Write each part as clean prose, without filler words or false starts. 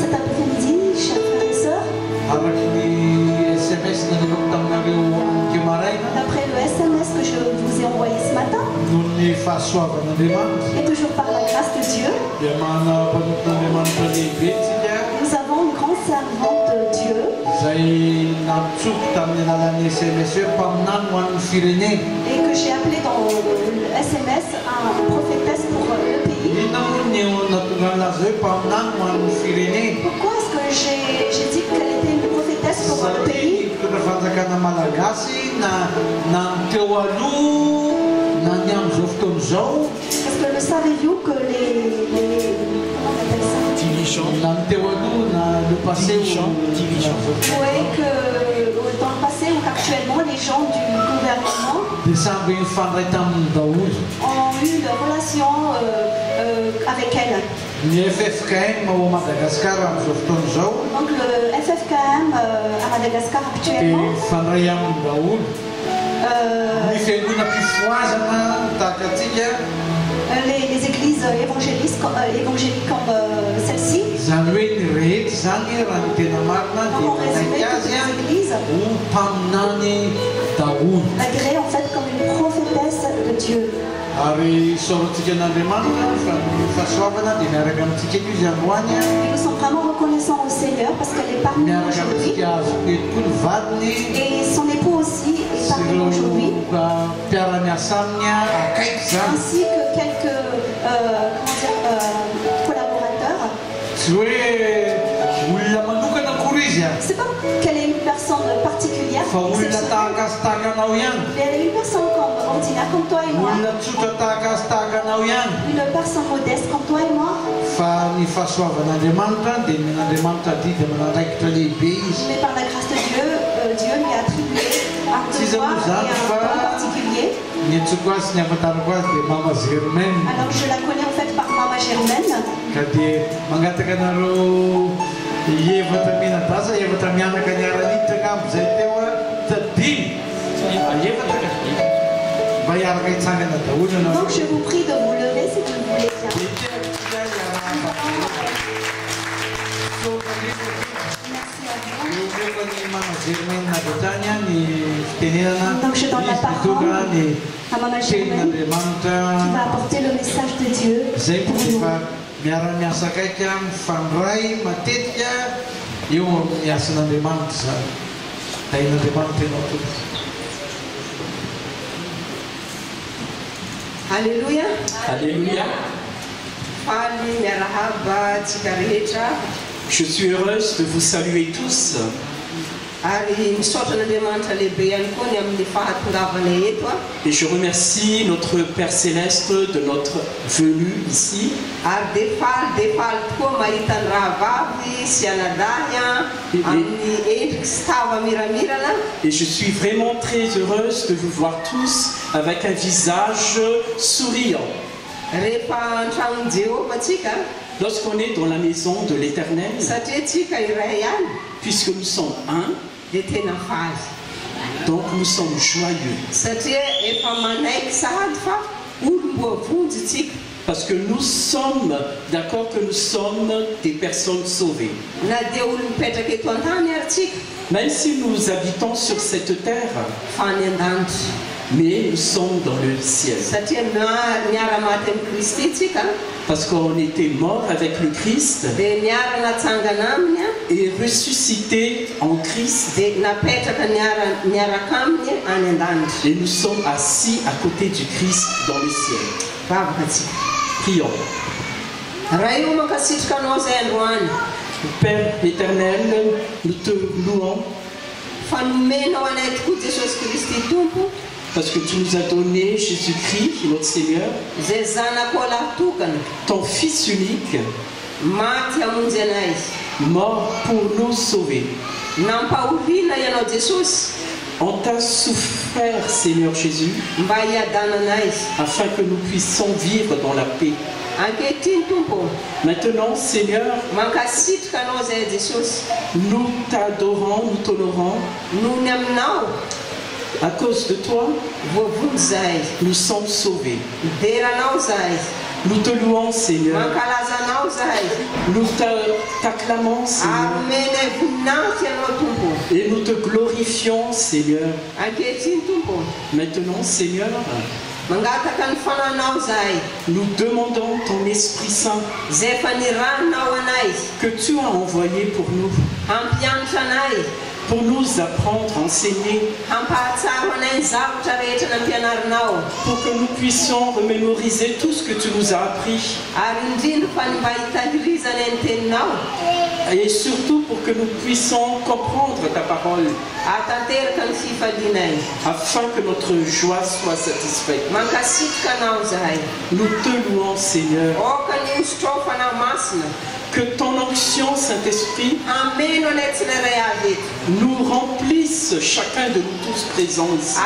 cet après-midi, chers frères et sœurs, d'après le SMS que je vous ai envoyé ce matin, et toujours par la grâce de Dieu, nous avons une grande servante de Dieu et que j'ai appelé dans le SMS un prophétesse pour le pays. Pourquoi est-ce que j'ai dit qu'elle était une prophétesse pour le pays? Parce que le savez-vous que les oui, que dans le passé ou qu'actuellement les gens du gouvernement ont eu une relation avec elle. Donc le FFKM à Madagascar actuellement les églises évangéliques comme celle-ci, en résumé, toutes les églises agréées en fait comme une prophétesse de Dieu. Et nous sommes vraiment reconnaissants au Seigneur parce qu'elle est parmi nous aujourd'hui. Et son époux aussi est parmi nous aujourd'hui. Ainsi que quelques collaborateurs. C'est pas qu'elle est une personne particulière, mais elle est une personne comme ordinaire, comme toi et moi. Une personne modeste comme toi et moi. Mais par la grâce de Dieu, Dieu lui a attribué un devoir et un don particulier. Alors je la connais en fait par Maman Germaine. Donc je vous prie de vous lever si vous voulez bien. Donc je donne la parole à Maman Germaine qui va apporter le message de Dieu pour nous. Alléluia. Alléluia. Je suis heureuse de vous saluer tous. Et je remercie notre Père Céleste de notre venue ici. Et je suis vraiment très heureuse de vous voir tous avec un visage souriant. Lorsqu'on est dans la maison de l'Éternel, puisque nous sommes un, donc nous sommes joyeux. Parce que nous sommes d'accord que nous sommes des personnes sauvées. Même si nous habitons sur cette terre, mais nous sommes dans le ciel. Parce qu'on était mort avec le Christ et ressuscité en Christ. Et nous sommes assis à côté du Christ dans le ciel. Prions. Père éternel, nous te louons. Parce que tu nous as donné Jésus-Christ, notre Seigneur, ton Fils unique, mort pour nous sauver. On t'a souffert, Seigneur Jésus, afin que nous puissions vivre dans la paix. Maintenant, Seigneur, nous t'adorons, nous t'honorons. À cause de toi, nous sommes sauvés. Nous te louons, Seigneur, Nous t'acclamons, Seigneur. Et nous te glorifions, Seigneur. Maintenant, Seigneur, nous demandons ton Esprit Saint que tu as envoyé pour nous apprendre, enseigner, pour que nous puissions remémoriser tout ce que tu nous as appris. Et surtout pour que nous puissions comprendre ta parole, afin que notre joie soit satisfaite. Nous te louons, Seigneur. Que ton onction, Saint-Esprit, nous remplisse chacun de nous tous présents ici.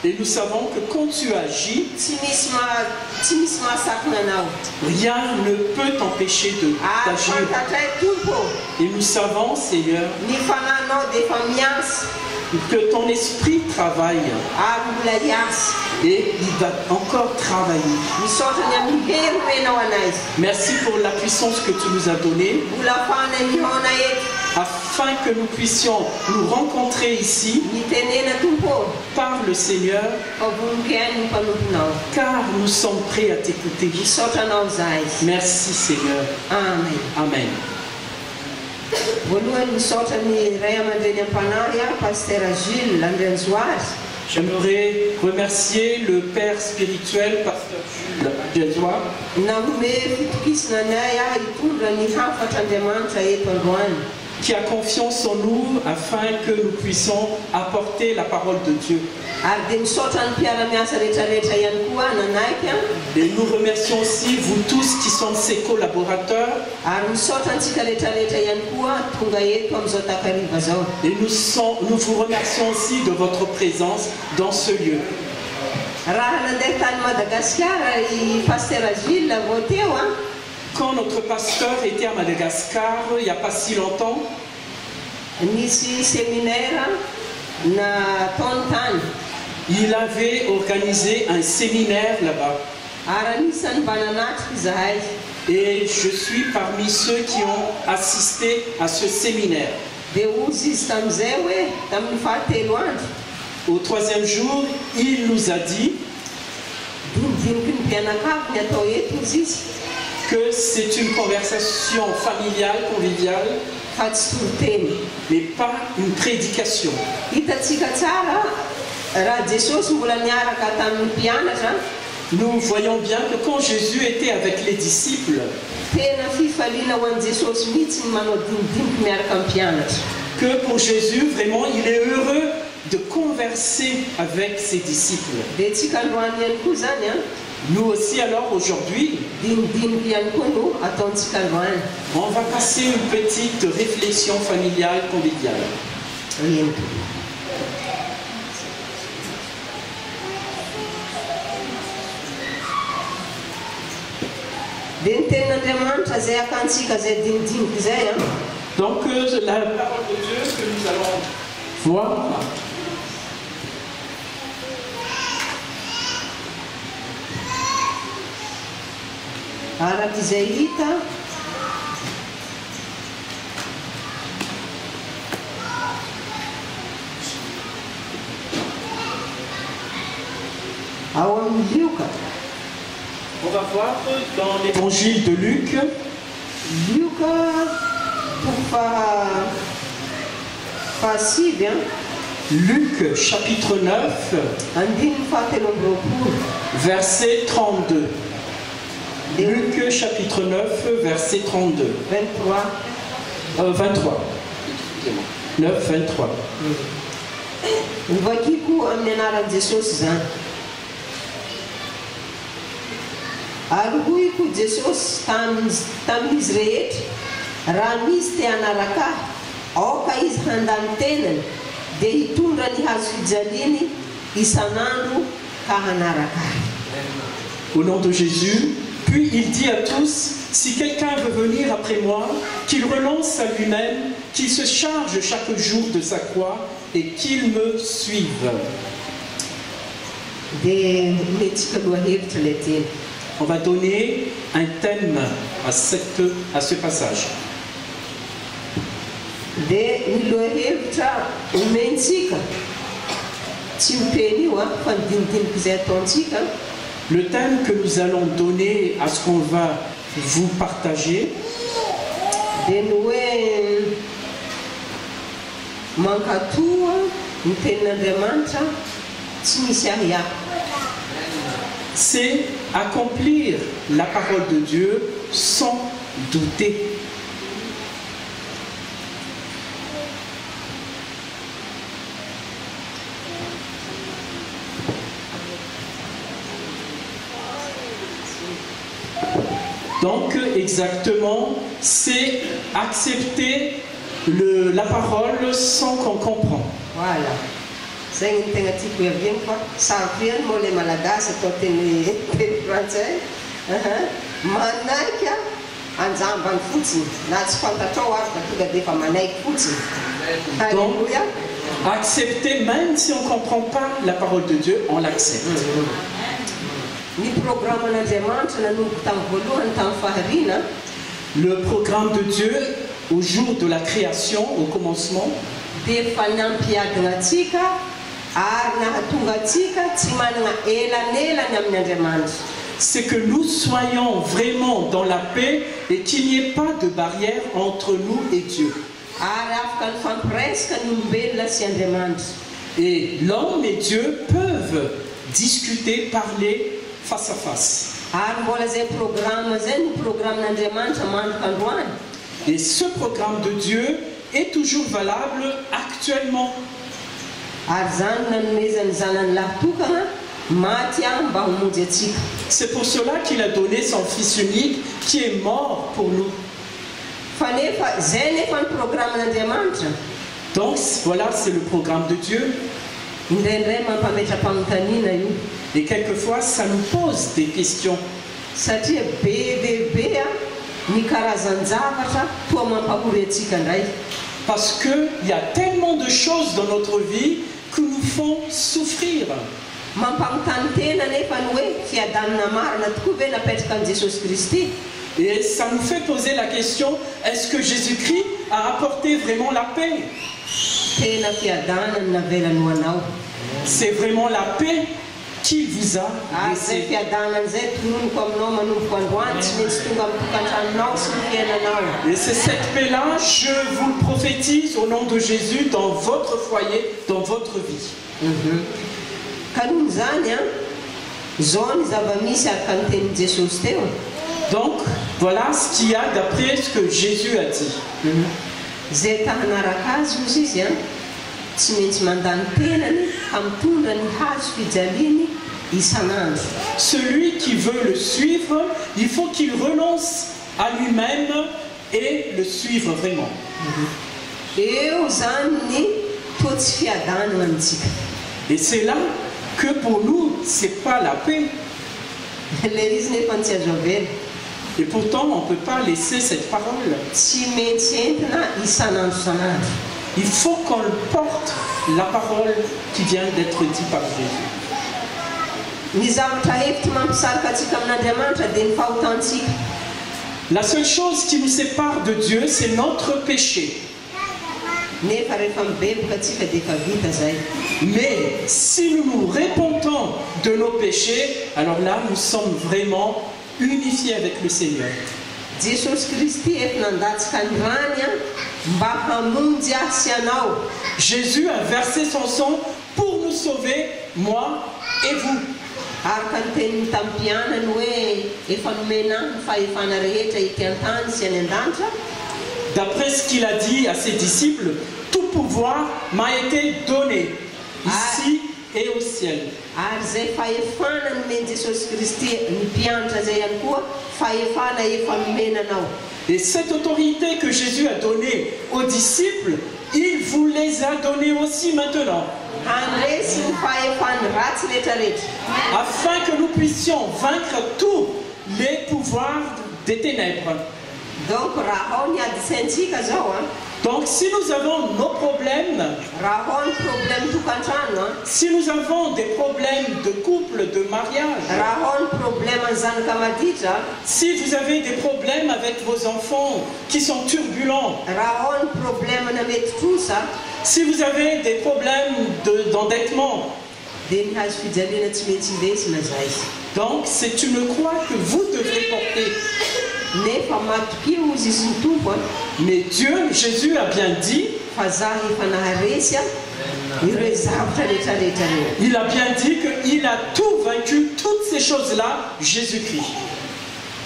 Et nous savons que quand tu agis, rien ne peut t'empêcher d'agir. Et nous savons, Seigneur, que ton esprit travaille. Et il va encore travailler. Merci pour la puissance que tu nous as donnée, afin que nous puissions nous rencontrer ici par le Seigneur, car nous sommes prêts à t'écouter. Merci, Seigneur. Amen. Amen. J'aimerais remercier le Père spirituel, Pasteur Jules Jézois, qui a confiance en nous afin que nous puissions apporter la parole de Dieu. Et nous remercions aussi vous tous qui sont ses collaborateurs. Et nous vous remercions aussi de votre présence dans ce lieu. Quand notre pasteur était à Madagascar, il n'y a pas si longtemps, il avait organisé un séminaire là-bas. Et je suis parmi ceux qui ont assisté à ce séminaire. Au troisième jour, il nous a dit que c'est une conversation familiale, conviviale, mais pas une prédication. Nous voyons bien que quand Jésus était avec les disciples, que pour Jésus, vraiment, il est heureux de converser avec ses disciples. Nous aussi, alors, aujourd'hui, on va passer une petite réflexion familiale, conviviale. Donc, la parole de Dieu que nous allons voir. On va voir dans l'évangile de Luc. Luc chapitre 9, verset 32. Luc chapitre 9, verset 32. 23. 9, 23. Arguiku Jesus tamin'izy rehetra raha misy te hanaraka aoka izy handany tenany dia hitondra ny hazo fijaliany isan'andro ka hanaraka. Au nom de Jésus, puis il dit à tous, si quelqu'un veut venir après moi, qu'il renonce à lui-même, qu'il se charge chaque jour de sa croix et qu'il me suive. On va donner un thème à ce passage. Dia ny lohahevitra omentsika tsy miteny io fa nidinidiniky izay ataontsika. Le thème que nous allons donner à ce qu'on va vous partager, dia ny hoe mankatoa ny tenin'Andriamanitra tsy misy ahiahy. c'est accomplir la parole de Dieu sans douter. Donc exactement, c'est accepter la parole sans qu'on comprend. Voilà. Zay ny tegna tiako hiaviny fa sarofiany moa le malagasy atao teny frantsay. Manaiky anjambany fotsiny na tsy fantatrao ary fa tonga dia efa manaiky fotsiny. Alléluia. Accepter même si on ne comprend pas la parole de Dieu, on l'accepte. Ny programme n'Andriamanitra nanomboka tamin'ny voalohany tamin'ny faharina. Le programme de Dieu au jour de la création, au commencement, dia efa nampiadina antsika ary nahatonga antsika tsy manana elanelany amin'ny Andriamanitra. c'est que nous soyons vraiment dans la paix et qu'il n'y ait pas de barrière entre nous et Dieu. Ary afaka ny fampiresaka ny olombelona sy Andriamanitra. Et l'homme et Dieu peuvent discuter, parler face à face. Ary mbola zay programme zay ny programme n'Andriamanitra mandroka androany. Et ce programme de Dieu est toujours valable actuellement. Ary zany nanomezany zanany lahatokana maty mba homonjy atsika. C'est pour cela qu'il a donné son Fils unique qui est mort pour nous. Fa nefa zay nefa ny programme n'Andriamanitra. Donc voilà, c'est le programme de Dieu. Indraindray mampametra-pamontaniana io. Et quelquefois, ça nous pose des questions. Satria be dia be ny karazan-javatra toa mampahory atsika indray. Parce qu'il y a tellement de choses dans notre vie qui nous font souffrir. Mampanontany tena nefa ny hoe fiadanana marina tokoa ve napetraka an'i Jesosy Kristy. Et ça nous fait poser la question, est-ce que Jésus-Christ a apporté vraiment la paix? Tena fiadanana ny navelany ho anao. C'est vraiment la paix qu'il vous a Zay laissée. fiadanana zay tononoko aminao manomboka androany tsy maintsy tonga amin'ny tokantranonao sy ny fiainanao. Et c'est cette paix-là, je vous le prophétise au nom de Jésus dans votre foyer, dans votre vie. Ka noho zany zao ny zava-misy araka ny tenin'i Jesosy teo. Donc, voilà ce qu'il y a d'après ce que Jésus a dit. Zay tahanaraka azy ozy izy tsy maintsy mandany tenany hamtondra ny hazo fijaliany isanandro. Celui qui veut le suivre, il faut qu'il renonce à lui-même et le suivre vraiment. Eo zany ny toa tsy fiadanana amintsika. Et c'est là que pour nous, c'est pas la paix. Le izy nefa tsy azo avela. Et pourtant, on ne peut pas laisser cette parole. Tsy maintsy entina isanandro isanandro. Il faut qu'on porte la parole qui vient d'être dite par Jésus. Ny zavatra hevitra mampisarika antsika amin'Andriamanitra dia ny fahotantsika. La seule chose qui nous sépare de Dieu, c'est notre péché. Nefa rehefa mibeboka atsika dia efa vita zay. Mais si nous nous repentons de nos péchés, alors là, nous sommes vraiment unifiés avec le Seigneur. Jesosy Kristy efa nandatsika ny rany mba hamonjy ahy sy anao. Jésus a versé son sang pour nous sauver, moi et vous. Araka ny teniny tamin'ny mpianany hoe efa nomena ny fahefana rehetra ity an-tany sy any an-danitra. D'après ce qu'il a dit à ses disciples, tout pouvoir m'a été donné ici et au ciel. Ary zay fahefana nomeny Jesosy Kristy ny mpianatra zay ihany koa fahefana efa nomenanao. Et cette autorité que Jésus a donnée aux disciples, il vous les a données aussi maintenant. Andresy ny fahefany ratsy rehetrarehetra. Afin que nous puissions vaincre tous les pouvoirs des ténèbres. Donc raha ny aditsaintsika zao a. Donc si nous avons nos problèmes, Raha ny problème tokantrano a. si nous avons des problèmes de couple, de mariage, Raha ny problème ny zanaka maditra. si vous avez des problèmes avec vos enfants qui sont turbulents, Raha ny problème na mety trosa. si vous avez des problèmes d'endettement, Dia ny hazo fijaliana tsy maintsy indesina zay. donc c'est une croix que vous devrez porter. Nefa matokia ozy izy ny tompo a. Mais Dieu, Jésus a bien dit, Fa za efa naharesy a ireo zavatra rehetrarehetra reo. il a bien dit qu'il a tout vaincu, toutes ces choses-là, Jésus-Christ.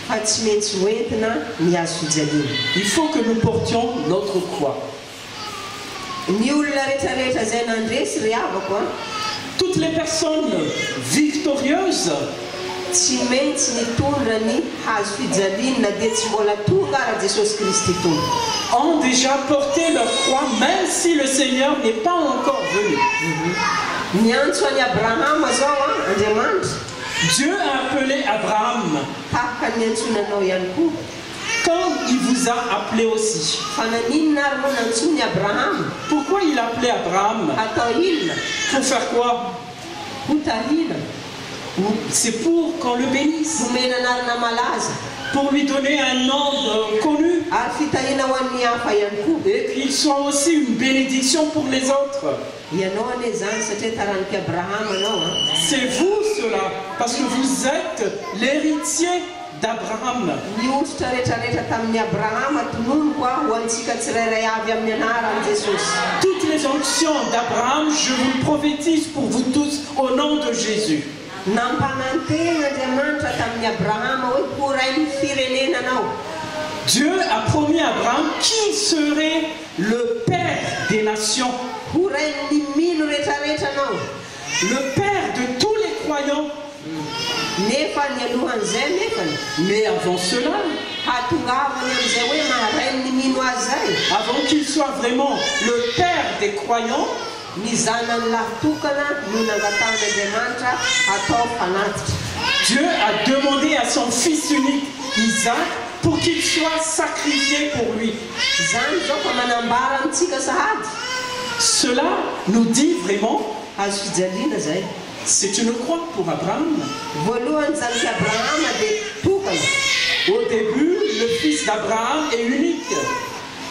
Fa tsy maintsy hoentina ny hazo fijaliana. Il faut que nous portions notre croix. Ny olona rehetrarehetra zay nandresy ry havako a. Toutes les personnes victorieuses Tsy maintsy nitondra ny hazo fijaliana na dia tsy mbola tonga ara Jesosy Kristy tompo. ont déjà porté leur croix, même si le Seigneur n'est pas encore venu. Niantso an'i Abrahama zao a Andriamanitra. Dieu a appelé Abraham Tahaka ny antsonanao ihany koa. quand il vous a appelé aussi. Fa naninona ary moa nantsony Abrahama? Pourquoi il a appelé Abraham? Atao inona? Pour faire quoi? Ho tahina. C'est pour qu'on le bénisse, Nomena anarana malaza. pour lui donner un nom connu Ary fitahina ho an'ny hafa ihany koa. et qu'il soit aussi une bénédiction pour les autres. Ianao ane zany satria taraniky Abrahama anao a. C'est vous cela, parce que vous êtes l'héritier d'Abraham. Ny ositra rehetrarehetra tamin'ny Abrahama tononoko a ho antsika tsirairay avy amin'ny anaran'i Jesosy. Toutes les onctions d'Abraham, je vous le prophétise pour vous tous au nom de Jésus. Nampanantena Andriamanitra tamin'ny Abrahama hoe korain'ny firenena anao. Dieu a promis à Abraham qui serait le père des nations, Korain'ny mino rehetrarehetra anao. le père de tous les croyants. Nefa ny alohan'izay nefany Mais avant cela, hatongavany amin'izay hoe maharain'ny mino azy zay. avant qu'il soit vraiment le père des croyants, Ny zanany lavitokana no nangatan'Andriamanitra atao fanatitra. Dieu a demandé à son fils unique, Isaac, pour qu'il soit sacrifié pour lui. Zany zao fa manambara amintsika sahady. Cela nous dit vraiment, Hazo fijaliana zay. c'est une croix pour Abraham. Voalohany zany ka Abrahama dia tokana. Au début, le fils d'Abraham est unique.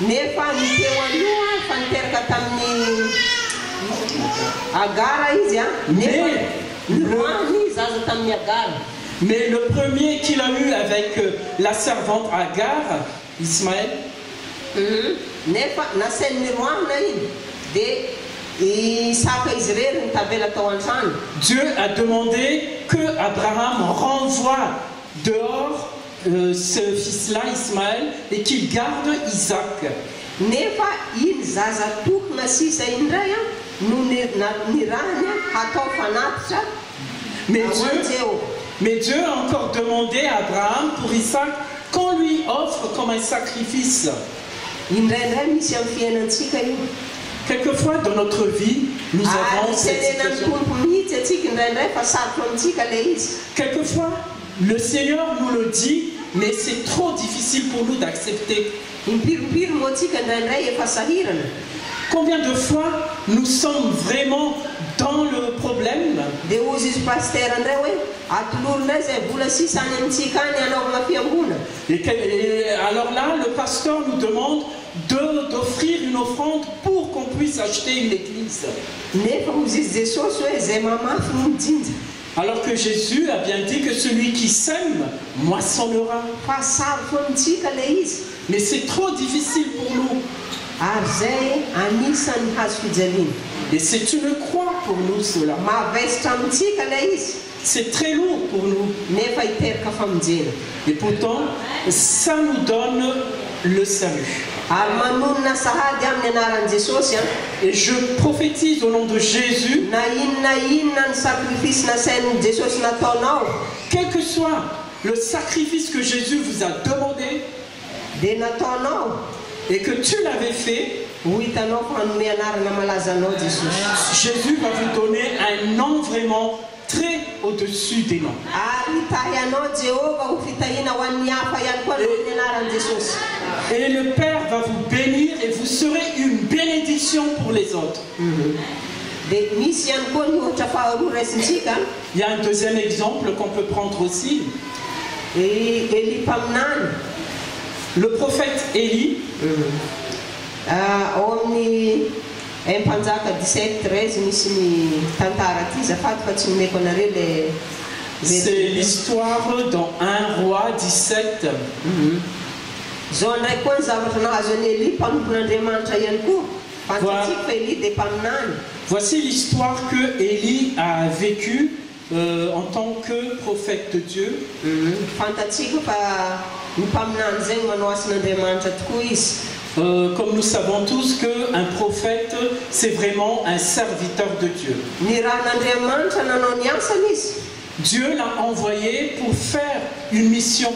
Nefa ny teo aloha fa niteraka tamin'ny Agara izy a. Nefa nirony zaza tamin'ny Agara. Mais le premier qu'il a eu avec la servante Agar, Ismaël, Nefa nasain'ny niroahana iny dia Isaka izy rery ny tavela tao an-trano. Dieu a demandé que Abraham renvoie dehors ce fils-là, Ismaël, et qu'il garde Isaac. Nefa iny zaza tokana sisa indray a no nirahany hatao fanatitra Mais Dieu a encore demandé à Abraham pour Isaac qu'on lui offre comme un sacrifice. Indraindray misy amin'ny fiainantsika io. Quelquefois dans notre vie, nous avons cette Tenenany situation. tompo mihitsy atsika indraindray fa sarotra amintsika le izy. Quelquefois, le Seigneur nous le dit, mais c'est trop difficile pour nous d'accepter. Impirompiro moa atsika indraindray efa sahirana. Combien de fois nous sommes vraiment dans le problème? Dia ozy izy paster indray hoe atolorondray zay vola sisa any amintsika any anaovana fiambona. Et alors là, le pasteur nous demande d'offrir une offrande pour qu'on puisse acheter une église. Nefa ozy izy Jesosy hoe zay mamafy no mijinja. Alors que Jésus a bien dit que celui qui sème moissonnera. Fa sarotra amintsika le izy. Mais c'est trop difficile pour nous. Ary zay anisan'ny hazo fijaliana. Et c'est une croix pour nous cela. Mavesitra amintsika le izy. C'est très lourd pour nous. Nefa hiteraka famonjena. Et pourtant, ça nous donne le salut. Ary manonona sahady amin'ny anaran'i Jesosy a. Et je prophétise au nom de Jésus, Na inona ny sakrifisy nasain'i Jesosy nataonao. quel que soit le sacrifice que Jésus vous a demandé Dia nataonao. et que tu l'avais fait, Ho hitanao fa hanome anarana malaza anao Jesosy. Jésus va vous donner un nom vraiment très au-dessus des noms. Et le Père va vous bénir et vous serez une bénédiction pour les autres. Il y a un deuxième exemple qu'on peut prendre aussi. Le prophète Élie. C'est l'histoire dans 1 Roi 17. Voici l'histoire que Élie a vécue en tant que prophète de Dieu. Comme nous savons tous qu'un prophète, c'est vraiment un serviteur de Dieu. Dieu l'a envoyé pour faire une mission.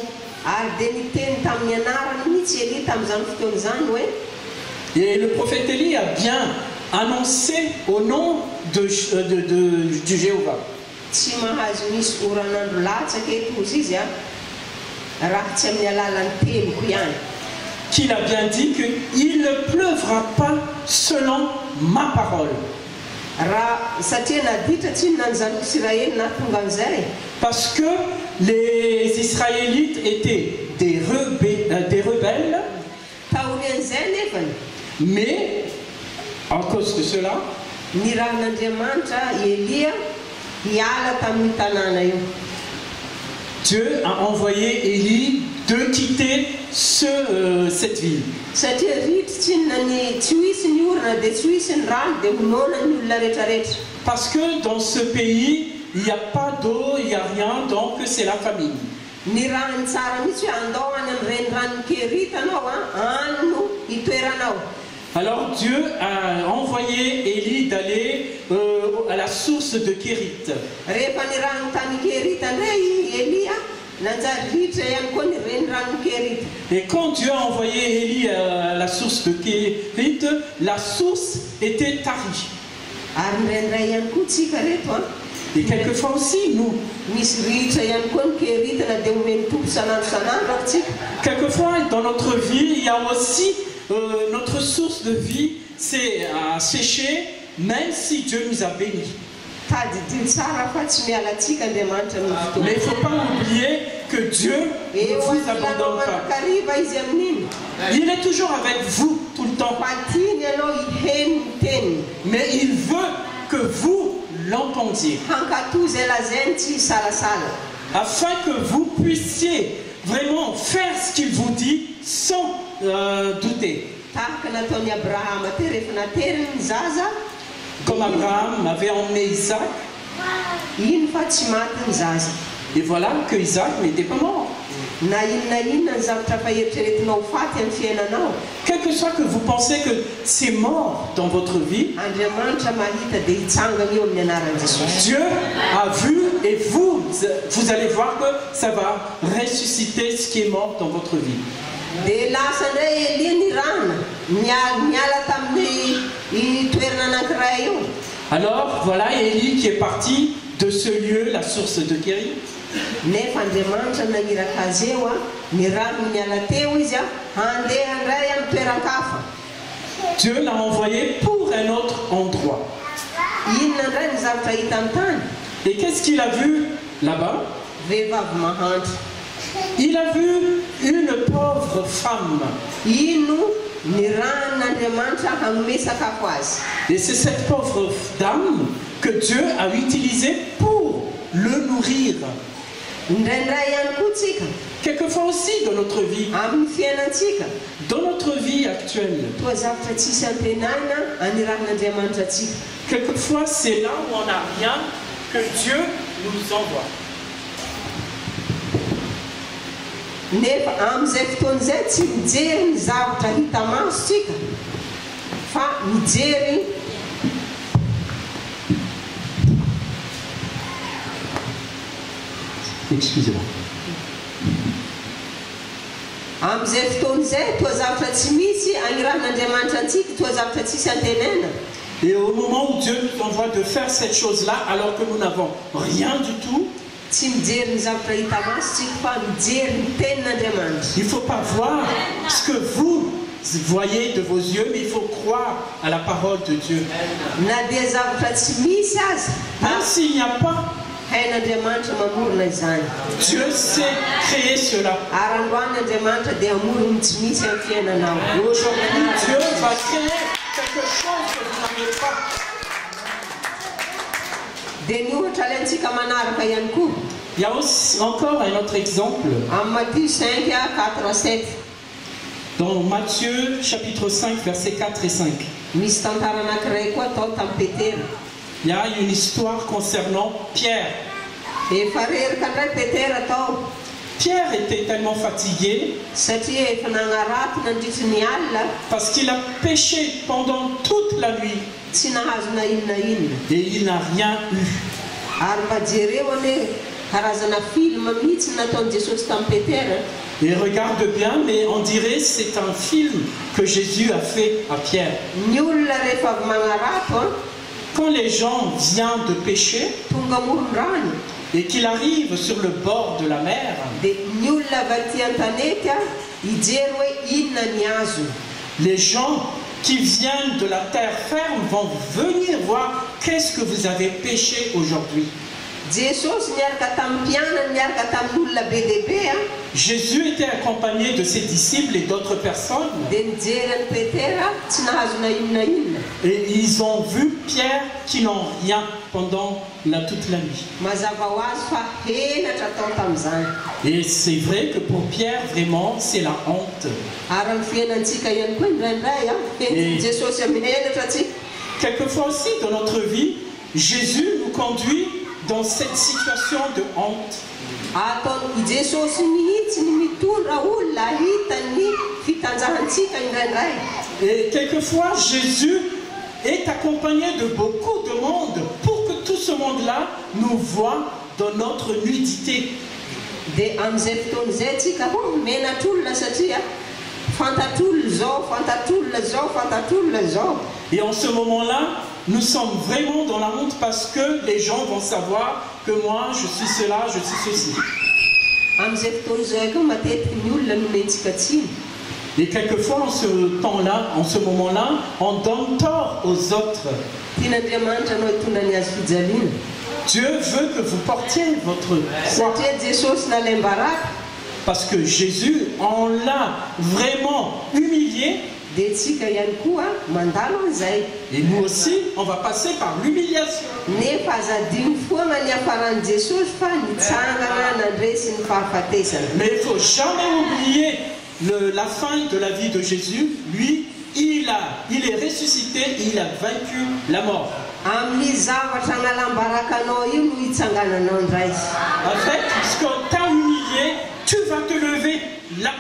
Et le prophète Élie a bien annoncé au nom du Jéhovah. Qu'il a bien dit qu'il ne pleuvra pas selon ma parole. Parce que les Israélites étaient des rebelles, mais à cause de cela, Dieu a envoyé Élie de quitter cette ville. Parce que dans ce pays, il n'y a pas d'eau, il n'y a rien, donc c'est la famine. Alors Dieu a envoyé Élie d'aller à la source de Kérit. Et quand Dieu a envoyé Élie à la source de Kérit, la source était tarie. Et quelquefois aussi, nous. Quelquefois, dans notre vie, il y a aussi notre source de vie, c'est à sécher, même si Dieu nous a bénis. Mais il ne faut pas oublier que Dieu ne vous abandonne pas. Il est toujours avec vous tout le temps. Mais il veut que vous l'entendiez. Afin que vous puissiez vraiment faire ce qu'il vous dit sans douter. Comme Abraham avait emmené Isaac. Et voilà que Isaac n'était pas mort. Quel que soit que vous pensez que c'est mort dans votre vie, Dieu a vu et vous allez voir que ça va ressusciter ce qui est mort dans votre vie. Alors voilà Élie qui est parti de ce lieu, la source de Kérit. Dieu l'a envoyé pour un autre endroit. Et qu'est-ce qu'il a vu là-bas? Il a vu une pauvre femme. Et c'est cette pauvre dame que Dieu a utilisée pour le nourrir. Quelquefois aussi dans notre vie, actuelle, quelquefois c'est là où on n'a rien que Dieu nous envoie. Excusez-moi. Et au moment où Dieu nous envoie de faire cette chose-là, alors que nous n'avons rien du tout, il ne faut pas voir ce que vous voyez de vos yeux, mais il faut croire à la parole de Dieu. Même s'il n'y a pas, Dieu sait créer cela. Aujourd'hui, Dieu va créer quelque chose que vous n'avez pas. Il y a aussi encore un autre exemple. Dans Matthieu chapitre 5, versets 4 et 5. Il y a une histoire concernant Pierre. Pierre était tellement fatigué parce qu'il a péché pendant toute la nuit et il n'a rien eu. Et regarde bien, mais on dirait que c'est un film que Jésus a fait à Pierre. Quand les gens viennent de pécher et qu'il arrive sur le bord de la mer, les gens qui viennent de la terre ferme vont venir voir qu'est-ce que vous avez péché aujourd'hui. Jésus était accompagné de ses disciples et d'autres personnes. Et ils ont vu Pierre qui n'ont rien pendant toute la nuit. Et c'est vrai que pour Pierre, vraiment, c'est la honte. Et quelquefois aussi dans notre vie, Jésus nous conduit dans cette situation de honte. Et quelquefois, Jésus est accompagné de beaucoup de monde pour que tout ce monde-là nous voit dans notre nudité. Et en ce moment-là, nous sommes vraiment dans la honte parce que les gens vont savoir que moi, je suis cela, je suis ceci. Et quelquefois, en ce temps-là, en ce moment-là, on donne tort aux autres. Dieu veut que vous portiez votre foi. Parce que Jésus, on l'a vraiment humilié. Et nous aussi, on va passer par l'humiliation. Mais il ne faut jamais oublier la fin de la vie de Jésus. Lui, il est ressuscité et il a vaincu la mort. Avec ce qu'on t'a humilié, tu vas te lever là.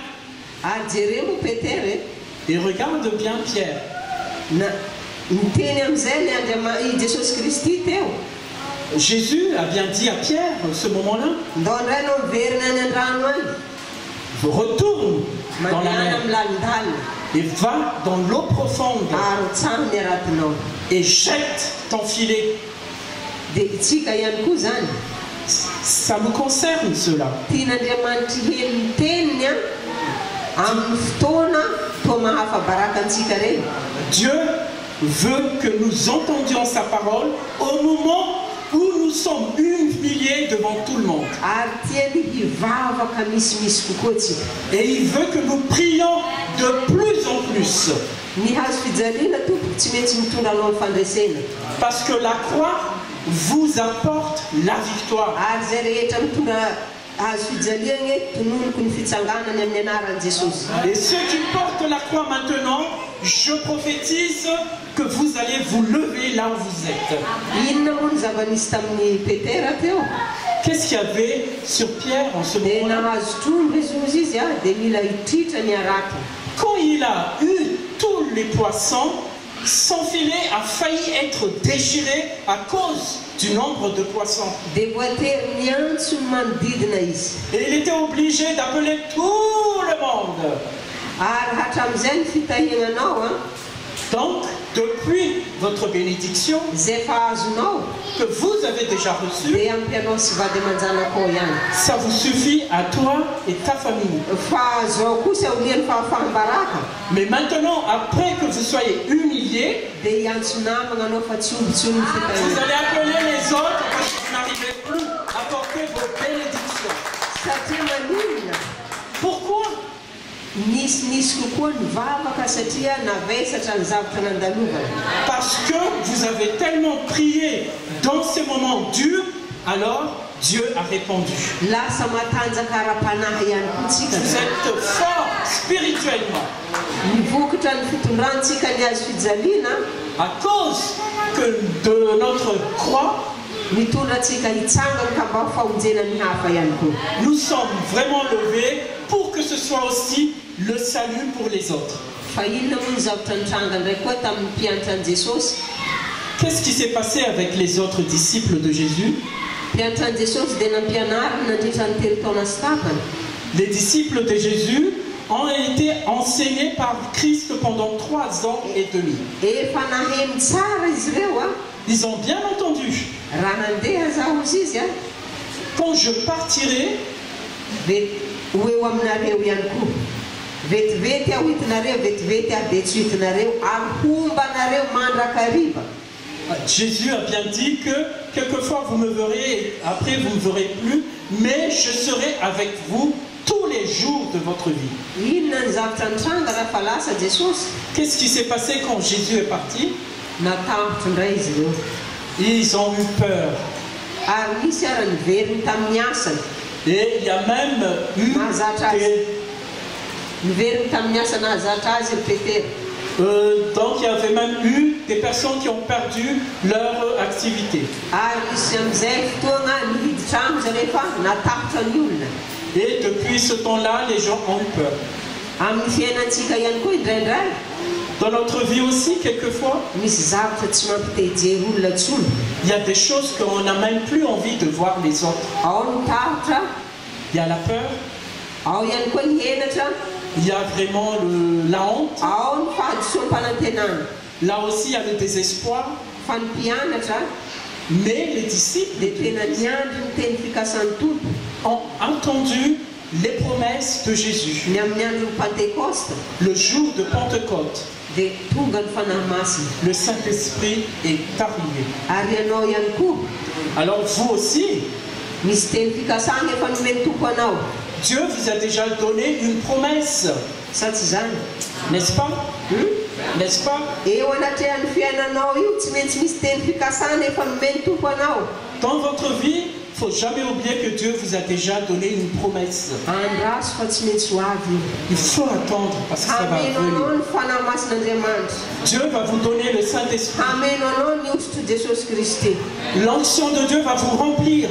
Et regarde bien Pierre. Jésus a bien dit à Pierre à ce moment-là, retourne dans la mer et va dans l'eau profonde et jette ton filet. Ça me concerne cela. Dieu veut que nous entendions sa parole au moment où nous sommes humiliés devant tout le monde. Et il veut que nous prions de plus en plus. Parce que la croix vous apporte la victoire. Et ceux qui portent la croix maintenant, je prophétise que vous allez vous lever là où vous êtes. Qu'est-ce qu'il y avait sur Pierre en ce moment-là? Quand il a eu tous les poissons, son filet a failli être déchiré à cause du nombre de poissons. Et il était obligé d'appeler tout le monde. Donc, depuis votre bénédiction que vous avez déjà reçue, ça vous suffit à toi et ta famille. Mais maintenant, après que vous soyez humiliés, vous allez appeler les autres parce que vous n'arrivez plus à porter vos bénédictions. Pourquoi? Parce que vous avez tellement prié dans ces moments durs, alors Dieu a répondu. Vous êtes fort spirituellement. À cause de notre croix, nous sommes vraiment levés pour que ce soit aussi le salut pour les autres. Qu'est-ce qui s'est passé avec les autres disciples de Jésus? Les disciples de Jésus ont été enseignés par Christ pendant 3 ans et demi. Ils ont bien entendu. Quand je partirai, Jésus a bien dit que quelquefois vous me verrez et après vous ne me verrez plus, mais je serai avec vous tous les jours de votre vie. Qu'est-ce qui s'est passé quand Jésus est parti? Ils ont eu peur. Et il y a même eu donc il y avait même eu des personnes qui ont perdu leur activité. Et depuis ce temps-là, les gens ont eu peur. Dans notre vie aussi, quelquefois, il y a des choses qu'on n'a même plus envie de voir les autres. Il y a la peur. Il y a vraiment la honte. Là aussi, il y a le désespoir. Mais les disciples ont entendu les promesses de Jésus. Le jour de Pentecôte, le Saint-Esprit est arrivé. Alors vous aussi, Dieu vous a déjà donné une promesse. N'est-ce pas? N'est-ce pas? Dans votre vie, il ne faut jamais oublier que Dieu vous a déjà donné une promesse. Il faut attendre parce que ça va venir. Dieu va vous donner le Saint-Esprit. L'onction de Dieu va vous remplir.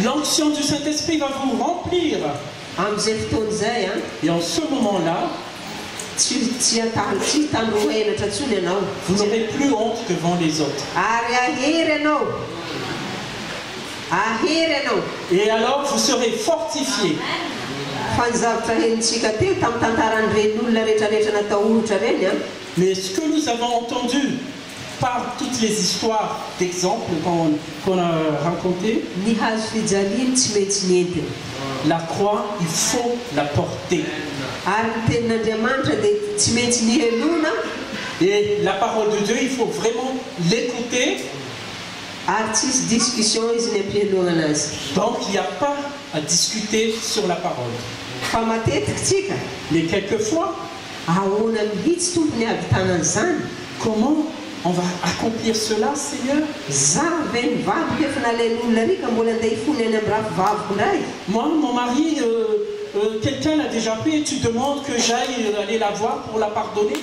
L'onction du Saint-Esprit va vous remplir. Et en ce moment-là, vous n'aurez plus honte devant les autres. Et alors vous serez fortifiés. Mais ce que nous avons entendu par toutes les histoires d'exemples qu'on a racontées, la croix, il faut la porter. Et la parole de Dieu, il faut vraiment l'écouter. Donc il n'y a pas à discuter sur la parole. Mais quelquefois, comment on va accomplir cela, Seigneur? Moi, mon mari, quelqu'un l'a déjà pris et tu demandes que j'aille aller la voir pour la pardonner?